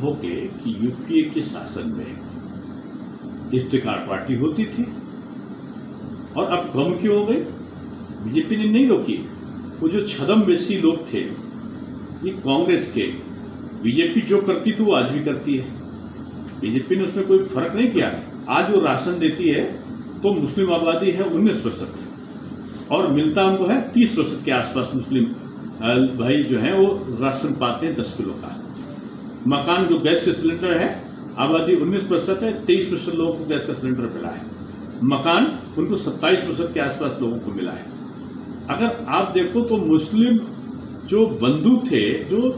हो के कि यूपीए के शासन में इफ्तिकार पार्टी होती थी और अब कम क्यों हो गई? बीजेपी ने नहीं रोकी। वो जो छद्मवेशी लोग थे ये कांग्रेस के, बीजेपी जो करती थी वो आज भी करती है। बीजेपी ने उसमें कोई फर्क नहीं किया। आज वो राशन देती है तो मुस्लिम आबादी है 19% और मिलता उनको है 30% के आसपास मुस्लिम भाई जो है वो राशन पाते हैं 10 किलो का। मकान जो गैस का सिलेंडर है आबादी 19% है, 23% लोगों को गैस का सिलेंडर मिला है। मकान उनको 27% के आसपास लोगों को मिला है। अगर आप देखो तो मुस्लिम जो बंधु थे जो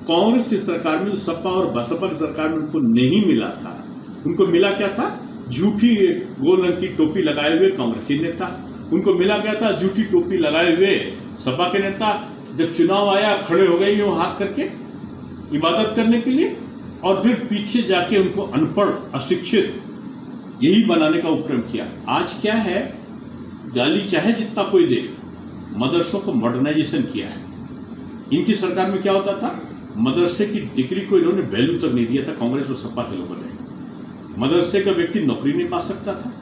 कांग्रेस की सरकार में, जो सपा और बसपा की सरकार में उनको नहीं मिला था, उनको मिला क्या था? झूठी गोल रंग की टोपी लगाए हुए कांग्रेसी नेता। उनको मिला क्या था? झूठी टोपी लगाए हुए सपा के नेता। जब चुनाव आया खड़े हो गए यूं हाथ करके इबादत करने के लिए, और फिर पीछे जाके उनको अनपढ़ अशिक्षित यही बनाने का उपक्रम किया। आज क्या है, गाली चाहे जितना कोई दे, मदरसों को मॉडर्नाइजेशन किया है। इनकी सरकार में क्या होता था? मदरसे की डिग्री को इन्होंने वैल्यू तक नहीं दिया था कांग्रेस और सपा के लोगों ने। मदरसे का व्यक्ति नौकरी नहीं पा सकता था।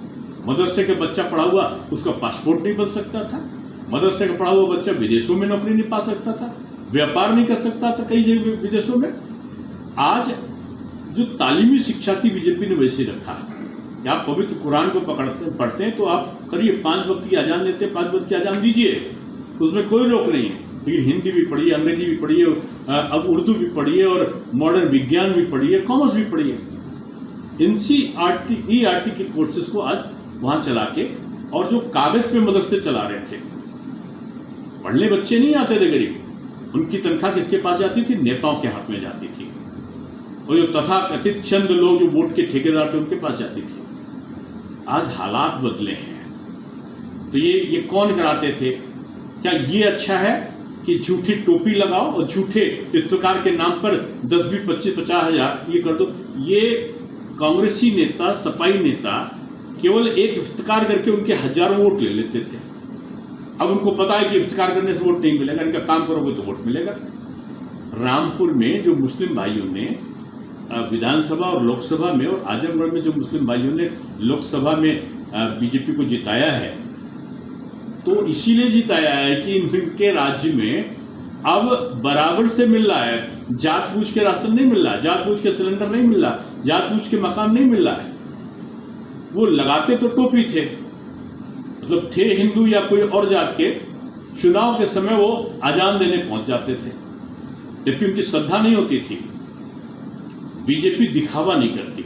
मदरसे का बच्चा पढ़ा हुआ उसका पासपोर्ट नहीं बन सकता था। मदरसे का पढ़ा हुआ बच्चा विदेशों में नौकरी नहीं पा सकता था, व्यापार नहीं कर सकता था कई जगह विदेशों में। आज जो तालीमी शिक्षा थी बीजेपी ने वैसे रखा कि आप पवित्र कुरान को पढ़ते हैं तो आप करिए 5 वक्त की अजान देते हैं, 5 वक्त की अजान दीजिए, उसमें कोई रोक नहीं है। लेकिन हिंदी भी पढ़िए, अंग्रेजी भी पढ़िए, अब उर्दू भी पढ़िए और मॉडर्न विज्ञान भी पढ़िए, कॉमर्स भी पढ़िए। NCERT के कोर्सेज को आज वहां चला के, और जो कागज पे मदरसे चला रहे थे, पढ़ने बच्चे नहीं आते थे गरीब, उनकी तनख्वाह किसके पास जाती थी? नेताओं के हाथ में जाती थी। और जो तथा कथित चंद लोग जो वोट के ठेकेदार थे उनके पास जाती थी। आज हालात बदले हैं। तो ये कौन कराते थे? क्या ये अच्छा है कि झूठी टोपी लगाओ और झूठे इफ्तिकार के नाम पर 10, 20, 25, 50 हजार ये कर दो? ये कांग्रेसी नेता, सपाई नेता केवल एक इफ्तिकार करके उनके हजारों वोट ले लेते थे। अब उनको पता है कि इफ्तिकार करने से वोट नहीं मिलेगा, इनका काम करोगे तो वोट मिलेगा। रामपुर में जो मुस्लिम भाइयों ने विधानसभा और लोकसभा में, और आजमगढ़ में जो मुस्लिम भाइयों ने लोकसभा में बीजेपी को जिताया है, तो इसीलिए जिताया है कि इनके राज्य में अब बराबर से मिल रहा है। जात पूछ के राशन नहीं मिल रहा, जात पूछ के सिलेंडर नहीं मिल रहा, जात पूछ के मकान नहीं मिल रहा है। वो लगाते तो टोपी थे, मतलब थे हिंदू या कोई और जात के, चुनाव के समय वो अजान देने पहुंच जाते थे, जबकि उनकी श्रद्धा नहीं होती थी। बीजेपी दिखावा नहीं करती,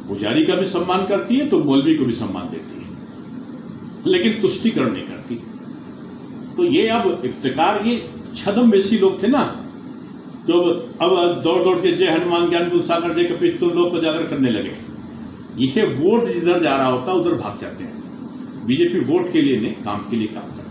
पुजारी का भी सम्मान करती है तो मौलवी को भी सम्मान देती है, लेकिन तुष्टिकरण नहीं करती। तो ये अब इफ्तिकार, ये छद्मवेशी लोग थे ना, जो अब दौड़ दौड़ के जय हनुमान ज्ञान गुण सागर जय कपीश तुम लोग को जागर करने लगे। ये वोट जिधर जा रहा होता उधर भाग जाते हैं। बीजेपी वोट के लिए नहीं, काम के लिए काम करती है।